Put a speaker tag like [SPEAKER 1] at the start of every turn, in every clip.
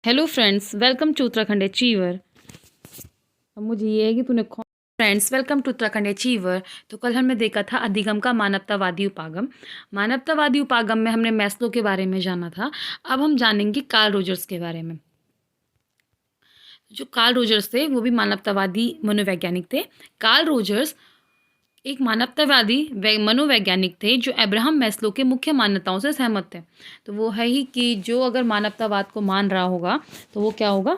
[SPEAKER 1] Hello friends, welcome to Uttarakhand achiever. अब मुझे ये है कि तूने friends welcome to Uttarakhand achiever. तो कल हमने देखा था अधिगम का मानवतावादी उपागम। मानवतावादी उपागम में हमने मैस्लो के बारे में जाना था। अब हम जानेंगे कार्ल रोजर्स के बारे में। जो कार्ल रोजर्स थे वो भी मानवतावादी मनोवैज्ञानिक थे। कार्ल रोजर्स एक मानवतावादी मनोवैज्ञानिक थे जो अब्राहम मैस्लो के मुख्य मान्यताओं से सहमत थे। तो वो है ही कि जो अगर मानवतावाद को मान रहा होगा तो वो क्या होगा,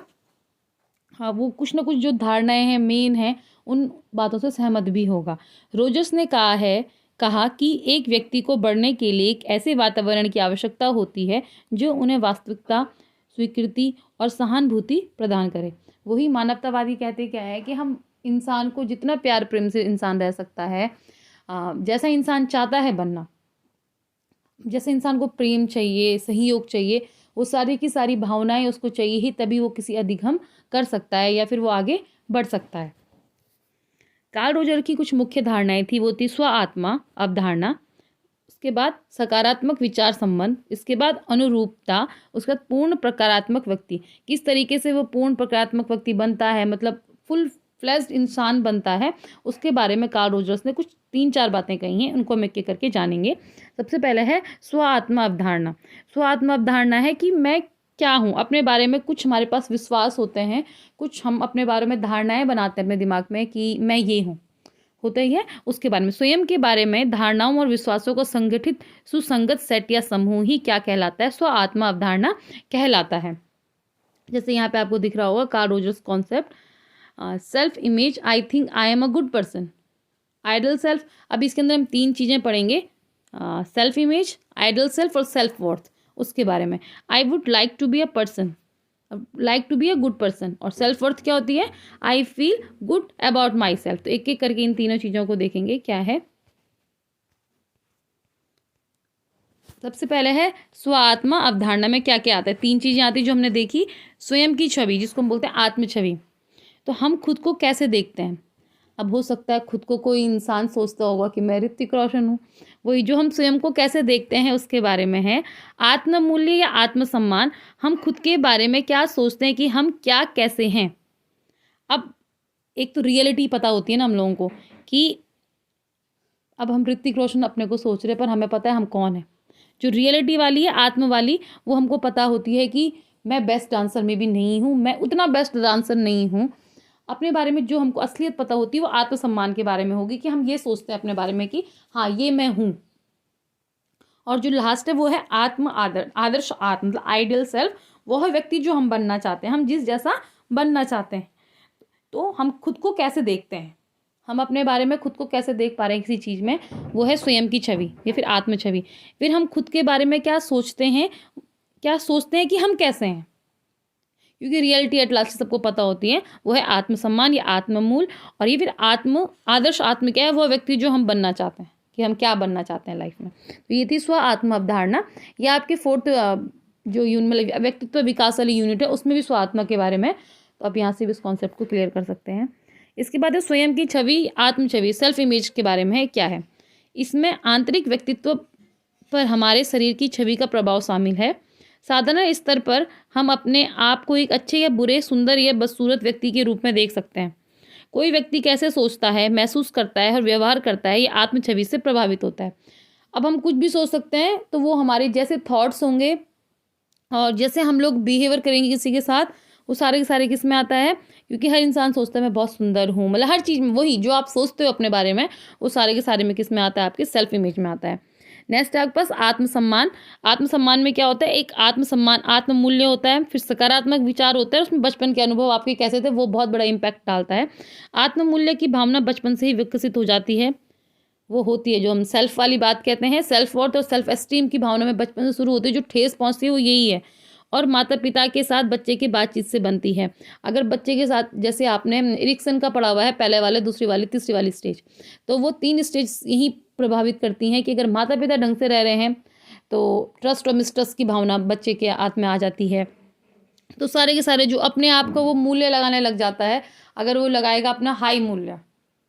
[SPEAKER 1] हाँ, वो कुछ ना कुछ जो धारणाएं हैं मेन हैं उन बातों से सहमत भी होगा। रोजर्स ने कहा कि एक व्यक्ति को बढ़ने के लिए एक ऐसे वातावरण की आवश्यकता होती है जो उन्हें वास्तविकता, स्वीकृति और सहानुभूति प्रदान करे। वही मानवतावादी कहते क्या है कि हम इंसान को जितना प्यार प्रेम से इंसान रह सकता है, जैसा इंसान चाहता है बनना, जैसे इंसान को प्रेम चाहिए, सहयोग चाहिए, वो सारी की सारी भावनाएं उसको चाहिए ही, तभी वो किसी अधिगम कर सकता है या फिर वो आगे बढ़ सकता है। कार्ल रोजर की कुछ मुख्य धारणाएं थी, वो थी स्व आत्मा अवधारणा, उसके बाद सकारात्मक विचार संबंध, इसके बाद अनुरूपता, उसके बाद पूर्ण प्रकारात्मक व्यक्ति। किस तरीके से वो पूर्ण प्रकारात्मक व्यक्ति बनता है, मतलब फुल फ्लेज्ड इंसान बनता है, उसके बारे में कार्ल रोजर्स ने कुछ 3-4 बातें कही हैं, उनको हम एक एक करके जानेंगे। सबसे पहले है स्व आत्मा अवधारणा। स्व आत्मा अवधारणा है कि मैं क्या हूँ, अपने बारे में कुछ हमारे पास विश्वास होते हैं, कुछ हम अपने बारे में धारणाएं बनाते हैं अपने दिमाग में कि मैं ये हूँ, होता ही है। उसके बारे में स्वयं के बारे में धारणाओं और विश्वासों को संगठित सुसंगत सेट या समूह ही क्या कहलाता है, स्व आत्मा अवधारणा कहलाता है। जैसे यहाँ पे आपको दिख रहा होगा Carl Rogers concept, self image, I think I am a good person, ideal self. अब इसके अंदर हम 3 चीज़ें पढ़ेंगे, सेल्फ इमेज, आइडल सेल्फ और सेल्फ वर्थ। उसके बारे में I would like to be a person, like to be a good person, और सेल्फ वर्थ क्या होती है, I feel good about myself. तो एक एक करके इन तीनों चीज़ों को देखेंगे क्या है। सबसे पहले है स्व आत्मा अवधारणा में क्या क्या आता है। 3 चीज़ें आती जो हमने देखी, स्वयं की छवि जिसको हम बोलते हैं आत्म छवि। तो हम खुद को कैसे देखते हैं। अब हो सकता है खुद को कोई इंसान सोचता होगा कि मैं ऋतिक रोशन हूँ, वही जो हम स्वयं को कैसे देखते हैं उसके बारे में है। आत्ममूल्य या आत्मसम्मान, हम खुद के बारे में क्या सोचते हैं कि हम क्या कैसे हैं। अब एक तो रियलिटी पता होती है ना हम लोगों को कि अब हम ऋतिक रोशन अपने को सोच रहे हैं पर हमें पता है हम कौन है। जो रियलिटी वाली है, आत्म वाली, वो हमको पता होती है कि मैं बेस्ट डांसर में भी नहीं हूँ, मैं उतना बेस्ट डांसर नहीं हूँ। अपने बारे में जो हमको असलियत पता होती है वो आत्मसम्मान के बारे में होगी कि हम ये सोचते हैं अपने बारे में कि हाँ ये मैं हूँ। और जो लास्ट है वो है आत्म आदर, आदर्श आत्म, मतलब आइडियल सेल्फ। वो है व्यक्ति जो हम बनना चाहते हैं, हम जिस जैसा बनना चाहते हैं। तो हम खुद को कैसे देखते हैं, हम अपने बारे में खुद को कैसे देख पा रहे हैं किसी चीज़ में, वो है स्वयं की छवि या फिर आत्म छवि। फिर हम खुद के बारे में क्या सोचते हैं, क्या सोचते हैं कि हम कैसे हैं, क्योंकि रियलिटी एट लास्ट सबको पता होती है, वो है आत्मसम्मान या आत्ममूल। और ये फिर आत्म आदर्श आत्म क्या है, वो व्यक्ति जो हम बनना चाहते हैं कि हम क्या बनना चाहते हैं लाइफ में। तो ये थी स्व आत्म अवधारणा। या आपके 4th जो यूनिट मतलब व्यक्तित्व विकास वाली यूनिट है उसमें भी स्व आत्मा के बारे में, तो आप यहाँ से भी इस कॉन्सेप्ट को क्लियर कर सकते हैं। इसके बाद है स्वयं की छवि, आत्म छवि, सेल्फ इमेज के बारे में है क्या है। इसमें आंतरिक व्यक्तित्व पर हमारे शरीर की छवि का प्रभाव शामिल है। साधारण स्तर पर हम अपने आप को एक अच्छे या बुरे, सुंदर या बदसूरत व्यक्ति के रूप में देख सकते हैं। कोई व्यक्ति कैसे सोचता है, महसूस करता है और व्यवहार करता है, ये आत्म छवि से प्रभावित होता है। अब हम कुछ भी सोच सकते हैं तो वो हमारे जैसे थॉट्स होंगे और जैसे हम लोग बिहेवियर करेंगे किसी के साथ, वो सारे के सारे किस में आता है, क्योंकि हर इंसान सोचता है मैं बहुत सुंदर हूँ, मतलब हर चीज़ में वही जो आप सोचते हो अपने बारे में वो सारे के सारे में किस में आता है, आपके सेल्फ इमेज में आता है। नेक्स्ट है आपके पास आत्मसम्मान। आत्मसम्मान में क्या होता है, एक आत्मसम्मान आत्ममूल्य होता है, फिर सकारात्मक विचार होता है, उसमें बचपन के अनुभव आपके कैसे थे वो बहुत बड़ा इंपैक्ट डालता है। आत्ममूल्य की भावना बचपन से ही विकसित हो जाती है, वो होती है जो हम सेल्फ वाली बात कहते हैं। सेल्फ वर्थ और सेल्फ एस्टीम की भावना में बचपन से शुरू होती है, जो ठेस पहुंचती है वो यही है। और माता पिता के साथ बच्चे की बातचीत से बनती है। अगर बच्चे के साथ, जैसे आपने एरिक्सन का पढ़ा हुआ है, पहले वाले, दूसरी वाली, तीसरी वाली स्टेज, तो वो 3 स्टेज यही प्रभावित करती हैं कि अगर माता पिता ढंग से रह रहे हैं तो ट्रस्ट और मिसट्रस्ट की भावना बच्चे के हाथ में आ जाती है। तो सारे के सारे जो अपने आप को वो मूल्य लगाने लग जाता है, अगर वो लगाएगा अपना हाई मूल्य,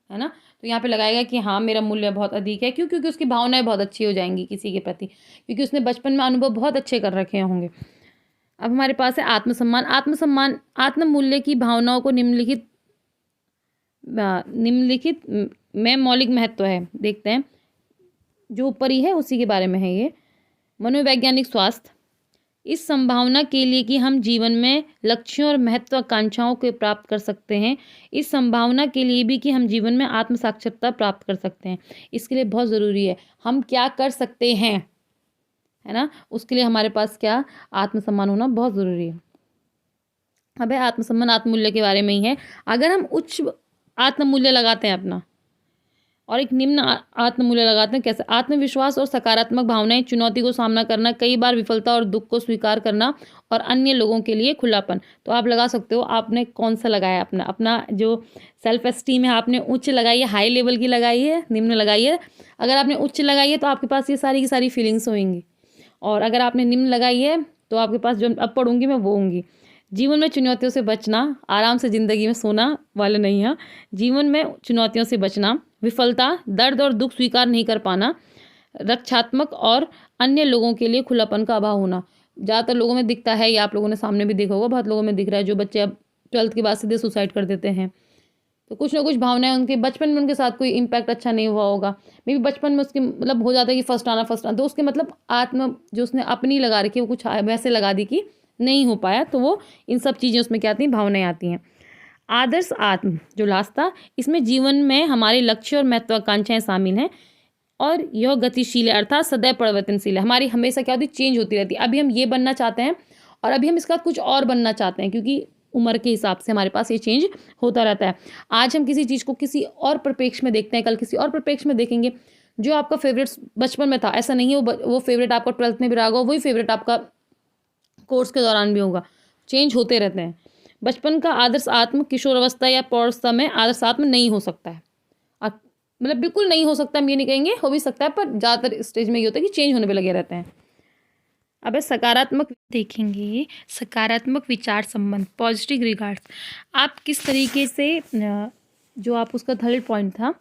[SPEAKER 1] है ना, तो यहाँ पे लगाएगा कि हाँ मेरा मूल्य बहुत अधिक है, क्यों, क्योंकि उसकी भावनाएं बहुत अच्छी हो जाएंगी किसी के प्रति, क्योंकि उसने बचपन में अनुभव बहुत अच्छे कर रखे होंगे। अब हमारे पास है आत्मसम्मान। आत्मसम्मान आत्ममूल्य की भावनाओं को निम्नलिखित में मौलिक महत्व है। देखते हैं, जो ऊपर ही है उसी के बारे में है ये। मनोवैज्ञानिक स्वास्थ्य, इस संभावना के लिए कि हम जीवन में लक्ष्यों और महत्वाकांक्षाओं को प्राप्त कर सकते हैं, इस संभावना के लिए भी कि हम जीवन में आत्म साक्षरता प्राप्त कर सकते हैं, इसके लिए बहुत ज़रूरी है हम क्या कर सकते हैं, है ना। उसके लिए हमारे पास क्या, आत्मसम्मान होना बहुत ज़रूरी है। अब है आत्मसम्मान आत्ममूल्य के बारे में ही है। अगर हम उच्च आत्ममूल्य लगाते हैं अपना और एक निम्न आत्ममूल्य लगाते हैं, कैसे, आत्मविश्वास और सकारात्मक भावनाएं, चुनौती को सामना करना, कई बार विफलता और दुख को स्वीकार करना, और अन्य लोगों के लिए खुलापन। तो आप लगा सकते हो आपने कौन सा लगाया, अपना अपना जो सेल्फ एस्टीम है आपने उच्च लगाई है, हाई लेवल की लगाई है, निम्न लगाई है। अगर आपने उच्च लगाई है तो आपके पास ये सारी की सारी फीलिंग्स होंगी, और अगर आपने निम्न लगाई है तो आपके पास जो अब पढ़ूंगी मैं वो होंगी। जीवन में चुनौतियों से बचना, आराम से ज़िंदगी में सोना वाले नहीं है। जीवन में चुनौतियों से बचना, विफलता, दर्द और दुख स्वीकार नहीं कर पाना, रक्षात्मक और अन्य लोगों के लिए खुलापन का अभाव होना। ज़्यादातर लोगों में दिखता है, या आप लोगों ने सामने भी देखा होगा, बहुत लोगों में दिख रहा है जो बच्चे अब 12th के बाद सीधे सुसाइड कर देते हैं। तो कुछ ना कुछ भावनाएं उनके बचपन में उनके साथ कोई इम्पैक्ट अच्छा नहीं हुआ होगा, मे बी बचपन में उसके मतलब हो जाता है कि फर्स्ट आना, तो उसके मतलब आत्म जो उसने अपनी लगा रखी है वो कुछ वैसे लगा दी कि नहीं हो पाया, तो वो इन सब चीज़ें उसमें क्या आती हैं, भावनाएं आती हैं। आदर्श आत्म जो लास्ट था, इसमें जीवन में हमारे लक्ष्य और महत्वाकांक्षाएं शामिल हैं, और यह गतिशील है, अर्थात सदैव परिवर्तनशील है। हमारी हमेशा क्या होती है, चेंज होती रहती है। अभी हम ये बनना चाहते हैं और अभी हम इसका कुछ और बनना चाहते हैं, क्योंकि उम्र के हिसाब से हमारे पास ये चेंज होता रहता है। आज हम किसी चीज़ को किसी और परिप्रेक्ष्य में देखते हैं, कल किसी और परिप्रेक्ष्य में देखेंगे। जो आपका फेवरेट बचपन में था, ऐसा नहीं है वो फेवरेट आपका 12th में भी रहा होगा, वही फेवरेट आपका कोर्स के दौरान भी होगा। चेंज होते रहते हैं। बचपन का आदर्श आत्म किशोरावस्था या पौरावस्था में आदर्श आत्म नहीं हो सकता है, मतलब बिल्कुल नहीं हो सकता, हम ये नहीं कहेंगे, हो भी सकता है, पर ज़्यादातर स्टेज में ये होता है कि चेंज होने पे लगे रहते हैं। अब है सकारात्मक, देखेंगे सकारात्मक विचार संबंध, पॉजिटिव रिगार्ड्स। आप किस तरीके से, जो आप उसका थर्ड पॉइंट था,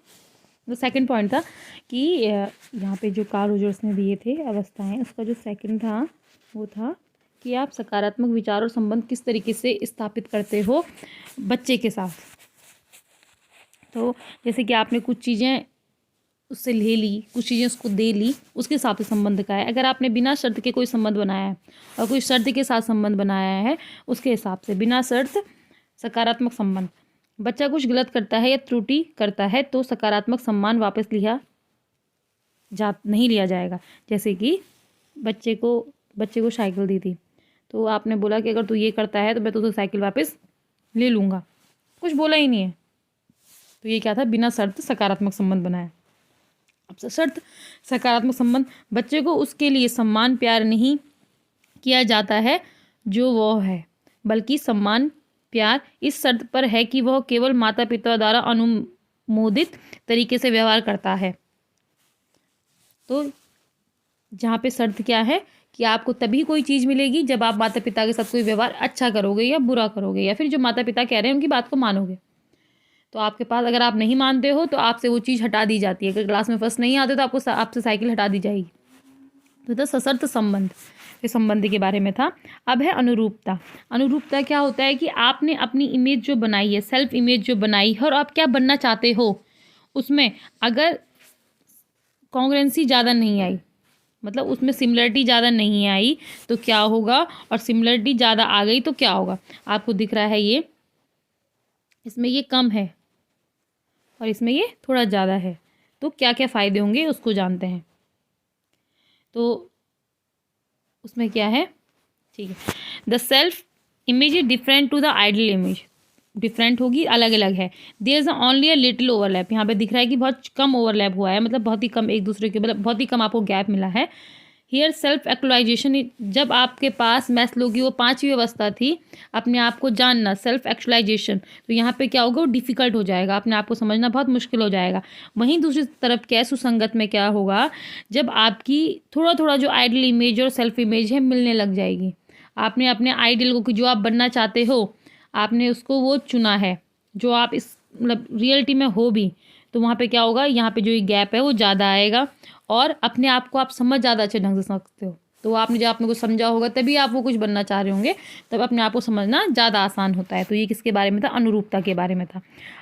[SPEAKER 1] वो सेकंड पॉइंट था कि यहाँ पे जो कार्ल रोजर्स ने दिए थे अवस्थाएं, उसका जो सेकंड था वो था कि आप सकारात्मक विचार और संबंध किस तरीके से स्थापित करते हो बच्चे के साथ। तो जैसे कि आपने कुछ चीज़ें उससे ले ली, कुछ चीज़ें उसको दे ली, उसके हिसाब से संबंध का है। अगर आपने बिना शर्त के कोई संबंध बनाया है और कोई शर्त के साथ संबंध बनाया है, उसके हिसाब से बिना शर्त सकारात्मक संबंध। बच्चा कुछ गलत करता है या त्रुटि करता है तो सकारात्मक सम्मान वापस नहीं लिया जाएगा। जैसे कि बच्चे को साइकिल दी थी, तो आपने बोला कि अगर तू ये करता है तो मैं तुझसे साइकिल वापस ले लूँगा, कुछ बोला ही नहीं है, तो ये क्या था, बिना शर्त सकारात्मक संबंध बनाया। अब शर्त सकारात्मक संबंध, बच्चे को उसके लिए सम्मान प्यार नहीं किया जाता है जो वह है, बल्कि सम्मान प्यार इस शर्त पर है कि वह केवल माता पिता द्वारा अनुमोदित तरीके से व्यवहार करता है। तो जहाँ पे शर्त क्या है कि आपको तभी कोई चीज़ मिलेगी जब आप माता पिता के साथ कोई व्यवहार अच्छा करोगे या बुरा करोगे, या फिर जो माता पिता कह रहे हैं उनकी बात को मानोगे। तो आपके पास अगर आप नहीं मानते हो तो आपसे वो चीज़ हटा दी जाती है। अगर क्लास में फर्स्ट नहीं आते तो आपसे साइकिल हटा दी जाएगी। तो था सशर्त संबंध, ये संबंध के बारे में था। अब है अनुरूपता। अनुरूपता क्या होता है कि आपने अपनी इमेज जो बनाई है, सेल्फ इमेज जो बनाई है, और आप क्या बनना चाहते हो, उसमें अगर कॉन्ग्रुएंसी ज़्यादा नहीं आई, मतलब उसमें सिमिलरिटी ज़्यादा नहीं आई तो क्या होगा, और सिमिलरिटी ज़्यादा आ गई तो क्या होगा। आपको दिख रहा है ये, इसमें ये कम है और इसमें ये थोड़ा ज़्यादा है, तो क्या क्या फ़ायदे होंगे उसको जानते हैं। तो उसमें क्या है, ठीक है, the self image is different to the ideal image, different होगी, अलग अलग है। There is only a little overlap, यहाँ पे दिख रहा है कि बहुत कम ओवरलैप हुआ है, मतलब बहुत ही कम एक दूसरे के, मतलब बहुत ही कम आपको गैप मिला है। हियर सेल्फ एक्चुअलाइजेशन, जब आपके पास मैस्लो की वो 5वीं अवस्था थी, अपने आप को जानना, सेल्फ एक्चुअलाइजेशन, तो यहाँ पे क्या होगा, वो डिफ़िकल्ट हो जाएगा, अपने आप को समझना बहुत मुश्किल हो जाएगा। वहीं दूसरी तरफ क्या, सुसंगत में क्या होगा, जब आपकी थोड़ा थोड़ा जो आइडियल इमेज और सेल्फ इमेज है मिलने लग जाएगी। आपने अपने आइडियल को, जो आप बनना चाहते हो, आपने उसको वो चुना है, जो आप इस मतलब रियलिटी में हो भी, तो वहाँ पे क्या होगा, यहाँ पे जो ये गैप है वो ज़्यादा आएगा और अपने आप को आप समझ ज़्यादा अच्छे ढंग से सकते हो। तो आपने जब आपने कुछ समझा होगा तभी आप वो कुछ बनना चाह रहे होंगे, तब अपने आप को समझना ज़्यादा आसान होता है। तो ये किसके बारे में था? अनुरूपता के बारे में था।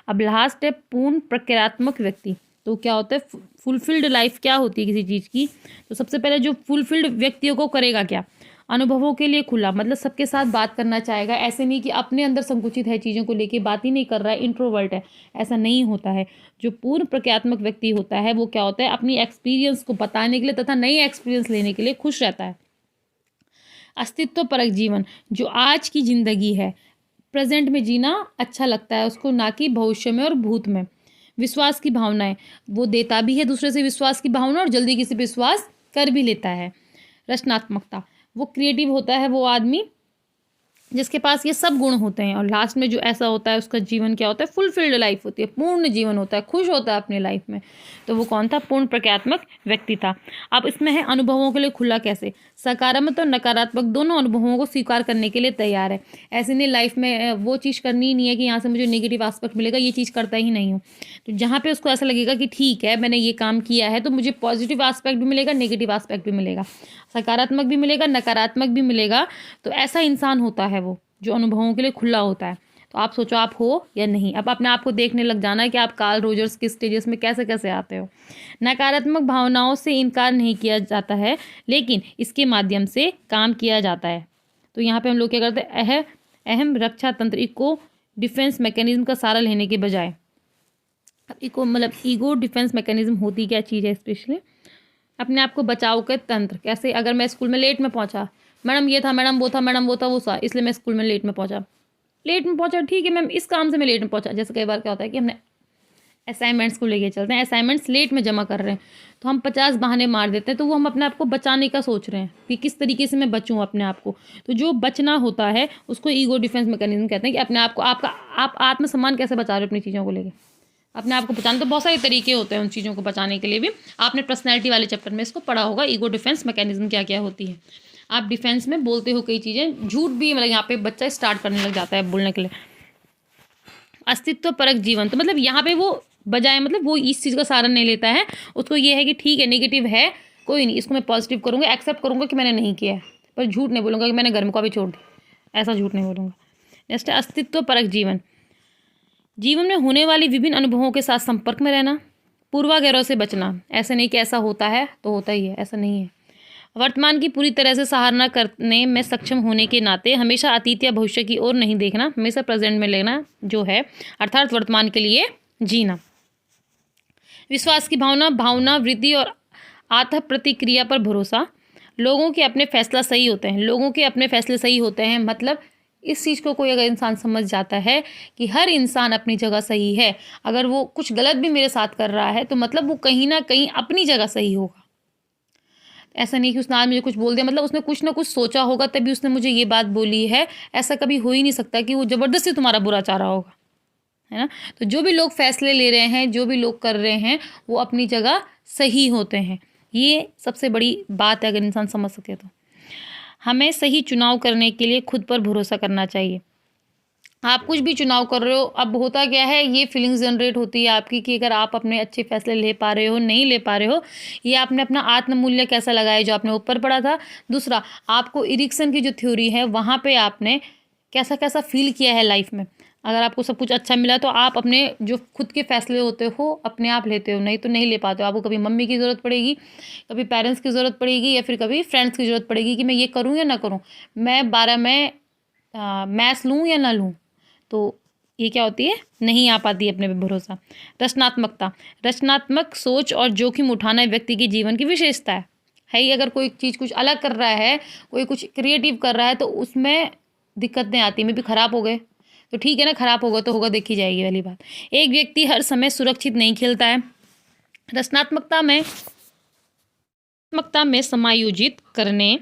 [SPEAKER 1] अब लास्ट है पूर्ण प्रक्रियात्मक व्यक्ति। तो क्या होता है? फुलफिल्ड लाइफ क्या होती है किसी चीज़ की? तो सबसे पहले जो फुलफिल्ड व्यक्तियों को करेगा क्या? अनुभवों के लिए खुला, मतलब सबके साथ बात करना चाहेगा। ऐसे नहीं कि अपने अंदर संकुचित है, चीज़ों को लेके बात ही नहीं कर रहा है, इंट्रोवर्ट है, ऐसा नहीं होता है। जो पूर्ण प्रक्रियात्मक व्यक्ति होता है वो क्या होता है? अपनी एक्सपीरियंस को बताने के लिए तथा नए एक्सपीरियंस लेने के लिए खुश रहता है। अस्तित्व परक जीवन, जो आज की ज़िंदगी है, प्रेजेंट में जीना अच्छा लगता है उसको, ना कि भविष्य में और भूत में। विश्वास की भावनाएं, वो देता भी है दूसरे से विश्वास की भावना और जल्दी किसी पे विश्वास कर भी लेता है। रचनात्मकता, वो क्रिएटिव होता है वो आदमी जिसके पास ये सब गुण होते हैं। और लास्ट में जो ऐसा होता है उसका जीवन क्या होता है? फुलफिल्ड लाइफ होती है, पूर्ण जीवन होता है, खुश होता है अपनी लाइफ में। तो वो कौन था? पूर्ण प्रक्रियात्मक व्यक्ति था। अब इसमें है अनुभवों के लिए खुला कैसे? सकारात्मक और नकारात्मक दोनों अनुभवों को स्वीकार करने के लिए तैयार है। ऐसे नहीं लाइफ में वो चीज़ करनी ही नहीं है कि यहाँ से मुझे नेगेटिव एस्पेक्ट मिलेगा, ये चीज़ करता ही नहीं हूँ। तो जहाँ पे उसको ऐसा लगेगा कि ठीक है मैंने ये काम किया है तो मुझे पॉजिटिव एस्पेक्ट भी मिलेगा, नेगेटिव एस्पेक्ट भी मिलेगा, सकारात्मक भी मिलेगा, नकारात्मक भी मिलेगा। तो ऐसा इंसान होता है वो जो अनुभवों के लिए खुला होता है। तो आप सोचो आप हो या नहीं। अब अपने आप को देखने लग जाना है कि आप कार्ल रोजर्स के स्टेजेस में कैसे कैसे आते हो। नकारात्मक भावनाओं से इनकार नहीं किया जाता है, लेकिन इसके माध्यम से काम किया जाता है। तो यहाँ पे हम लोग क्या करते हैं? अहम रक्षा तंत्र को डिफेंस मैकेनिज्म का सहारा लेने के बजाय, अब इको मतलब ईगो डिफेंस मैकेनिज्म होती क्या चीज़ है? स्पेशली अपने आप को बचाव के तंत्र। कैसे? अगर मैं स्कूल में लेट में पहुंचा, मैडम ये था, मैडम वो था, मैडम वो था वो सा, इसलिए मैं स्कूल में लेट में पहुंचा, ठीक है मैम इस काम से मैं लेट में पहुंचा। जैसे कई बार क्या होता है कि हमने असाइनमेंट्स को लेके चलते हैं, असाइनमेंट्स लेट में जमा कर रहे हैं तो हम 50 बहाने मार देते हैं। तो वो हम अपने आप को बचाने का सोच रहे हैं कि किस तरीके से मैं बचूं अपने आप को। तो जो बचना होता है उसको ईगो डिफेंस मैकेनिज्म कहते हैं कि अपने आप को आप आत्मसम्मान कैसे बचा रहे हो अपनी चीज़ों को लेकर। अपने आप को बचाने तो बहुत सारे तरीके होते हैं उन चीज़ों को बचाने के लिए भी। आपने पर्सनैलिटी वाले चैप्टर में इसको पढ़ा होगा, ईगो डिफेंस मैकेनिज्म क्या क्या होती है। आप डिफेंस में बोलते हो कई चीज़ें, झूठ भी मतलब यहाँ पे बच्चा स्टार्ट करने लग जाता है बोलने के लिए। अस्तित्व परक जीवन, तो मतलब यहाँ पे वो बजाय मतलब वो इस चीज़ का सहारा नहीं लेता है, उसको ये है कि ठीक है नेगेटिव है कोई नहीं, इसको मैं पॉजिटिव करूँगा, एक्सेप्ट करूँगा कि मैंने नहीं किया है, पर झूठ नहीं बोलूँगा कि मैंने घर में को भी छोड़ दिया, ऐसा झूठ नहीं बोलूँगा। नेक्स्ट है अस्तित्व परक जीवन। जीवन में होने वाली विभिन्न अनुभवों के साथ संपर्क में रहना, पूर्वाग्रहों से बचना। ऐसे नहीं कि ऐसा होता है तो होता ही है, ऐसा नहीं है। वर्तमान की पूरी तरह से सराहना करने में सक्षम होने के नाते हमेशा अतीत या भविष्य की ओर नहीं देखना, हमेशा प्रेजेंट में लेना जो है, अर्थात वर्तमान के लिए जीना। विश्वास की भावना वृद्धि और आत्म प्रतिक्रिया पर भरोसा। लोगों के अपने फैसला सही होते हैं, लोगों के अपने फैसले सही होते हैं, मतलब इस चीज़ को कोई अगर इंसान समझ जाता है कि हर इंसान अपनी जगह सही है, अगर वो कुछ गलत भी मेरे साथ कर रहा है तो मतलब वो कहीं ना कहीं अपनी जगह सही होगा। ऐसा नहीं कि उसने आज मुझे कुछ बोल दिया, मतलब उसने कुछ ना कुछ सोचा होगा तभी उसने मुझे ये बात बोली है। ऐसा कभी हो ही नहीं सकता कि वो ज़बरदस्ती तुम्हारा बुरा चाह रहा होगा, है ना। तो जो भी लोग फैसले ले रहे हैं, जो भी लोग कर रहे हैं, वो अपनी जगह सही होते हैं। ये सबसे बड़ी बात है अगर इंसान समझ सके तो। हमें सही चुनाव करने के लिए खुद पर भरोसा करना चाहिए। आप कुछ भी चुनाव कर रहे हो, अब होता क्या है, ये फीलिंग्स जनरेट होती है आपकी कि अगर आप अपने अच्छे फैसले ले पा रहे हो, नहीं ले पा रहे हो, ये आपने अपना आत्ममूल्य कैसा लगाया जो आपने ऊपर पढ़ा था। दूसरा, आपको इरिक्सन की जो थ्योरी है वहाँ पे आपने कैसा कैसा फील किया है लाइफ में। अगर आपको सब कुछ अच्छा मिला तो आप अपने जो खुद के फैसले होते हो अपने आप लेते हो, नहीं तो नहीं ले पाते हो। आपको कभी मम्मी की ज़रूरत पड़ेगी, कभी पेरेंट्स की ज़रूरत पड़ेगी, या फिर कभी फ्रेंड्स की ज़रूरत पड़ेगी कि मैं ये करूँ या ना करूँ, मैं 12 में मैथ्स लूँ या ना लूँ। तो ये क्या होती है, नहीं आ पाती अपने पे भरोसा। रचनात्मकता, रचनात्मक सोच और जोखिम उठाना व्यक्ति के जीवन की विशेषता है ही। अगर कोई चीज़ कुछ अलग कर रहा है, कोई कुछ क्रिएटिव कर रहा है तो उसमें दिक्कतें आती हैं। भी ख़राब हो गए तो ठीक है ना, ख़राब होगा तो होगा, देखी जाएगी वाली बात। एक व्यक्ति हर समय सुरक्षित नहीं खेलता है। रचनात्मकता में समायोजित करने,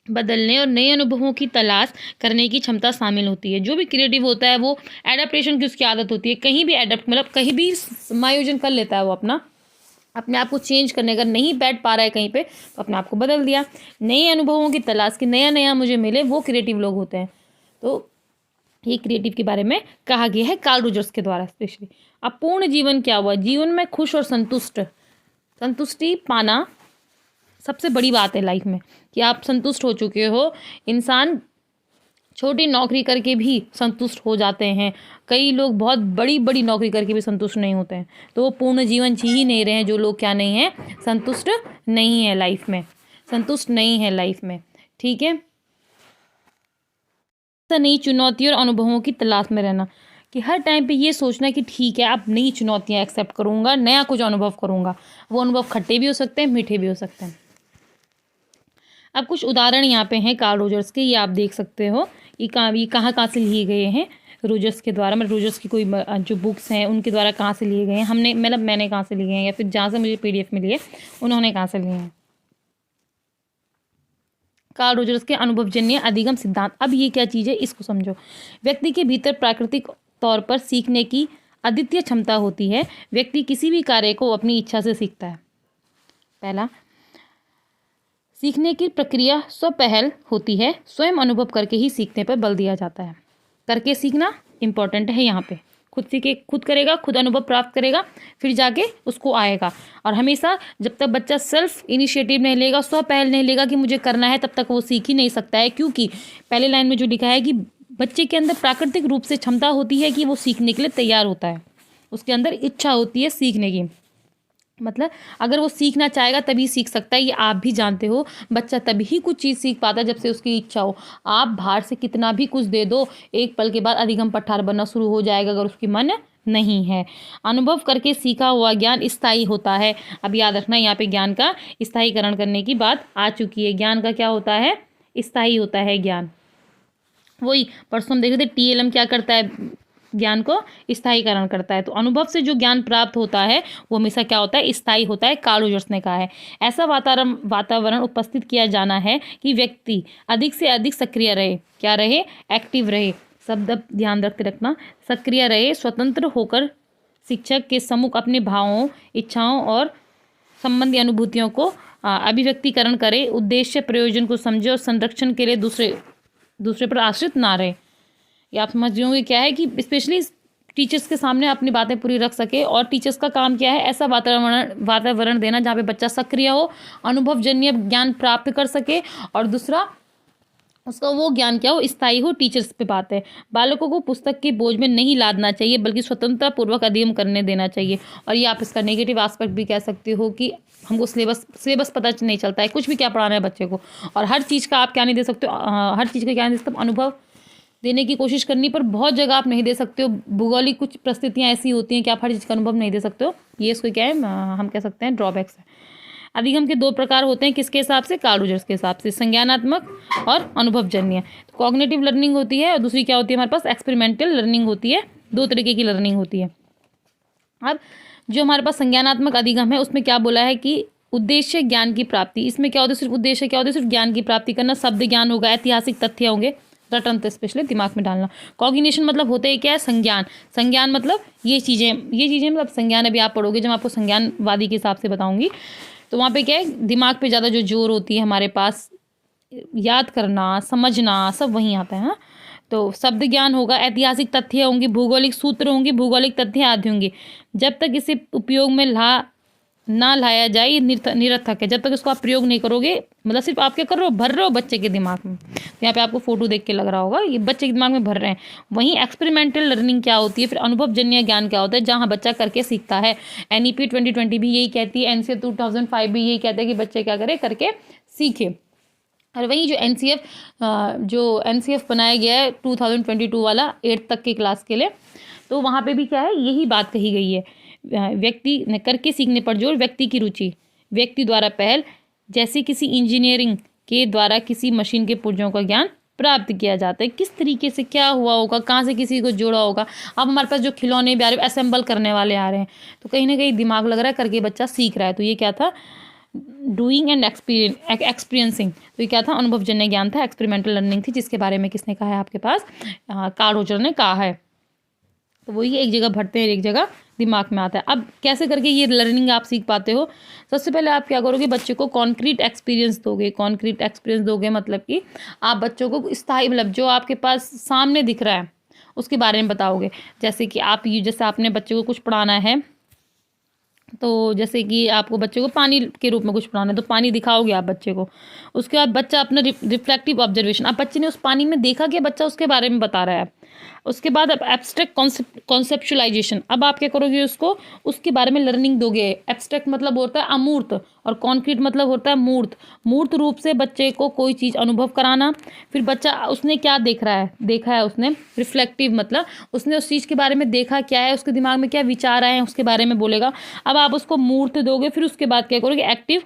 [SPEAKER 1] बदलने और नए अनुभवों की तलाश करने की क्षमता शामिल होती है। जो भी क्रिएटिव होता है वो एडेप्टेशन की उसकी आदत होती है, कहीं भी एडेप्ट मतलब कहीं भी समायोजन कर लेता है वो अपने आप को चेंज करने का। नहीं बैठ पा रहा है कहीं पे तो अपने आप को बदल दिया। नए अनुभवों की तलाश की, नया नया मुझे मिले, वो क्रिएटिव लोग होते हैं। तो ये क्रिएटिव के बारे में कहा गया है कार्ल रोजर्स के द्वारा स्पेशली। अब पूर्ण जीवन क्या हुआ? जीवन में खुश और संतुष्टि पाना सबसे बड़ी बात है लाइफ में कि आप संतुष्ट हो चुके हो। इंसान छोटी नौकरी करके भी संतुष्ट हो जाते हैं, कई लोग बहुत बड़ी बड़ी नौकरी करके भी संतुष्ट नहीं होते हैं, तो वो पूर्ण जीवन जी ही नहीं रहे हैं जो लोग क्या नहीं हैं, संतुष्ट नहीं है लाइफ में, संतुष्ट नहीं है लाइफ में। ठीक है, नई चुनौतियों और अनुभवों की तलाश में रहना, कि हर टाइम पे ये सोचना कि ठीक है अब नई चुनौतियाँ एक्सेप्ट करूँगा, नया कुछ अनुभव करूँगा। वो अनुभव खट्टे भी हो सकते हैं, मीठे भी हो सकते हैं। अब कुछ उदाहरण यहाँ पे हैं कार्ल रोजर्स के, ये आप देख सकते हो। ये कहाँ से लिए गए हैं रोजर्स के द्वारा, मतलब रोजर्स की कोई जो बुक्स हैं उनके द्वारा कहाँ से लिए गए हैं, मैंने कहाँ से लिए हैं, या फिर जहाँ से मुझे PDF मिली है उन्होंने कहाँ से लिए हैं। कार्ल रोजर्स के अनुभवजन्य अधिगम सिद्धांत। अब ये क्या चीज़ है, इसको समझो। व्यक्ति के भीतर प्राकृतिक तौर पर सीखने की अद्वितीय क्षमता होती है। व्यक्ति किसी भी कार्य को अपनी इच्छा से सीखता है। पहला, सीखने की प्रक्रिया स्वपहल होती है, स्वयं अनुभव करके ही सीखने पर बल दिया जाता है। करके सीखना इंपॉर्टेंट है यहाँ पे, खुद सीखे, खुद करेगा, खुद अनुभव प्राप्त करेगा, फिर जाके उसको आएगा। और हमेशा जब तक बच्चा सेल्फ इनिशिएटिव नहीं लेगा, स्वपहल नहीं लेगा कि मुझे करना है, तब तक वो सीख ही नहीं सकता है। क्योंकि पहले लाइन में जो लिखा है कि बच्चे के अंदर प्राकृतिक रूप से क्षमता होती है कि वो सीखने के लिए तैयार होता है, उसके अंदर इच्छा होती है सीखने की। मतलब अगर वो सीखना चाहेगा तभी सीख सकता है, ये आप भी जानते हो। बच्चा तभी ही कुछ चीज़ सीख पाता है जब से उसकी इच्छा हो। आप बाहर से कितना भी कुछ दे दो, एक पल के बाद अधिगम पठार बनना शुरू हो जाएगा अगर उसकी मन नहीं है। अनुभव करके सीखा हुआ ज्ञान स्थायी होता है। अब याद रखना, यहाँ पे ज्ञान का स्थायीकरण करने की बात आ चुकी है। ज्ञान का क्या होता है, स्थायी होता है ज्ञान। वही परसों हम देख रहे थे, TLM क्या करता है, ज्ञान को स्थायीकरण करता है। तो अनुभव से जो ज्ञान प्राप्त होता है वो हमेशा क्या होता है, स्थायी होता है। कार्ल रोजर्स ने कहा है ऐसा वातावरण उपस्थित किया जाना है कि व्यक्ति अधिक से अधिक सक्रिय रहे, क्या रहे, एक्टिव रहे, शब्द ध्यान रखना, सक्रिय रहे, स्वतंत्र होकर शिक्षक के सम्मुख अपने भावों, इच्छाओं और संबंधी अनुभूतियों को अभिव्यक्तिकरण करे, उद्देश्य प्रयोजन को समझे और संरक्षण के लिए दूसरे पर आश्रित ना रहे। ये आप समझ रहे क्या है कि स्पेशली टीचर्स के सामने अपनी बातें पूरी रख सके। और टीचर्स का काम क्या है, ऐसा वातावरण देना जहाँ पे बच्चा सक्रिय हो, अनुभवजन्य ज्ञान प्राप्त कर सके, और दूसरा उसका वो ज्ञान क्या हो, स्थायी हो। टीचर्स पे बात है। बालकों को पुस्तक के बोझ में नहीं लादना चाहिए, बल्कि स्वतंत्रता पूर्वक अध्ययन करने देना चाहिए। और ये आप इसका नेगेटिव एस्पेक्ट भी कह सकते हो कि हमको सिलेबस पता नहीं चलता है, कुछ भी क्या पढ़ाना है बच्चे को। और हर चीज़ का आप क्या नहीं दे सकते हो, हर चीज़ का क्या नहीं दे सकते, अनुभव देने की कोशिश करनी, पर बहुत जगह आप नहीं दे सकते हो। भूगोलिक कुछ परिस्थितियाँ ऐसी होती हैं कि आप हर चीज़ का अनुभव नहीं दे सकते हो। ये इसको क्या है, हम कह सकते हैं ड्रॉबैक्स है। अधिगम के 2 प्रकार होते हैं, किसके हिसाब से, कार्ल रोजर्स के हिसाब से, संज्ञानात्मक और अनुभवजन्य। तो कॉग्निटिव लर्निंग होती है और दूसरी क्या होती है हमारे पास, एक्सपेरिमेंटल लर्निंग होती है। 2 तरीके की लर्निंग होती है। अब जो हमारे पास संज्ञानात्मक अधिगम है उसमें क्या बोला है कि उद्देश्य ज्ञान की प्राप्ति। इसमें क्या होता है, सिर्फ उद्देश्य क्या होता है, सिर्फ ज्ञान की प्राप्ति करना। शब्द ज्ञान होगा, ऐतिहासिक तथ्य होंगे, रटन तो स्पेशली दिमाग में डालना। कॉग्निशन मतलब होता है क्या है, संज्ञान। संज्ञान मतलब ये चीज़ें मतलब संज्ञान अभी आप पढ़ोगे जब आपको संज्ञानवादी के हिसाब से बताऊंगी, तो वहाँ पे क्या है, दिमाग पे ज़्यादा जो जोर होती है हमारे पास, याद करना, समझना, सब वहीं आता है। हाँ, तो शब्द ज्ञान होगा, ऐतिहासिक तथ्य होंगे, भूगोलिक सूत्र होंगे, भूगोलिक तथ्य आदि होंगे। जब तक इसे उपयोग में ना लाया जाए ये निरर्थक है। जब तक इसको आप प्रयोग नहीं करोगे, मतलब सिर्फ आप क्या कर रहे हो, भर रहे हो बच्चे के दिमाग में। यहाँ पे आपको फोटो देख के लग रहा होगा ये बच्चे के दिमाग में भर रहे हैं। वहीं एक्सपेरिमेंटल लर्निंग क्या होती है, फिर अनुभवजन्य ज्ञान क्या होता है, जहाँ बच्चा करके सीखता है। NEP 2020 भी यही कहती है, NCF 2005 भी यही कहता है कि बच्चे क्या करे, करके सीखे। और वहीं जो NCF बनाया गया है 2022 वाला 8th तक की क्लास के लिए, तो वहाँ पे भी क्या है, यही बात कही गई है। व्यक्ति ने करके सीखने पर जोर, व्यक्ति की रुचि, व्यक्ति द्वारा पहल, जैसे किसी इंजीनियरिंग के द्वारा किसी मशीन के पुर्जों का ज्ञान प्राप्त किया जाता है। किस तरीके से क्या हुआ होगा, कहाँ से किसी को जोड़ा होगा। अब हमारे पास जो खिलौने भी आ रहे हैं, असेंबल करने वाले आ रहे हैं, तो कहीं ना कहीं दिमाग लग रहा है, करके बच्चा सीख रहा है। तो ये क्या था, डूइंग एंड एक्सपीरियंसिंग। तो ये क्या था, अनुभवजन्य ज्ञान था, एक्सपेरिमेंटल लर्निंग थी, जिसके बारे में किसने कहा है आपके पास, कार्ल रोजर ने कहा है। तो वही एक जगह भरते हैं, एक जगह दिमाग में आता है। अब कैसे करके ये लर्निंग आप सीख पाते हो, सबसे पहले आप क्या करोगे, बच्चे को कॉन्क्रीट एक्सपीरियंस दोगे। कॉन्क्रीट एक्सपीरियंस दोगे मतलब कि आप बच्चों को स्थायी, मतलब जो आपके पास सामने दिख रहा है उसके बारे में बताओगे। जैसे कि जैसे आपने बच्चे को कुछ पढ़ाना है, तो जैसे कि आपको बच्चे को पानी के रूप में कुछ पढ़ाना है तो पानी दिखाओगे आप बच्चे को। उसके बाद बच्चा अपना रिफ्लेक्टिव ऑब्जर्वेशन, अब बच्चे ने उस पानी में देखा कि बच्चा उसके बारे में बता रहा है। उसके बाद अब एब्स्ट्रैक्ट कॉन्सेप्चुलाइजेशन, अब आप क्या करोगे, उसको उसके बारे में लर्निंग दोगे। एब्स्ट्रैक्ट मतलब होता है अमूर्त और कॉन्क्रीट मतलब होता है मूर्त। मूर्त रूप से बच्चे को कोई चीज़ अनुभव कराना। फिर बच्चा उसने क्या देखा है उसने। रिफ्लेक्टिव मतलब उसने उस चीज़ के बारे में देखा क्या है, उसके दिमाग में क्या विचार आए हैं उसके बारे में बोलेगा। अब आप उसको मूर्त दोगे, फिर उसके बाद क्या करोगे, एक्टिव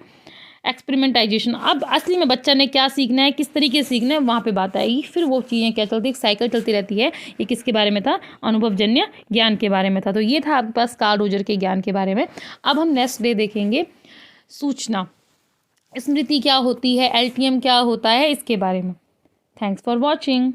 [SPEAKER 1] एक्सपेरिमेंटाइजेशन। अब असली में बच्चा ने क्या सीखना है, किस तरीके से सीखना है, वहाँ पे बात आएगी। फिर वो चीज़ें क्या चलती है, एक साइकिल चलती रहती है। ये किसके बारे में था, अनुभवजन्य ज्ञान के बारे में था। तो ये था आपके पास कार्ल रोजर के ज्ञान के बारे में। अब हम नेक्स्ट डे देखेंगे सूचना, स्मृति क्या होती है, एलटीएम क्या होता है, इसके बारे में। Thanks for watching.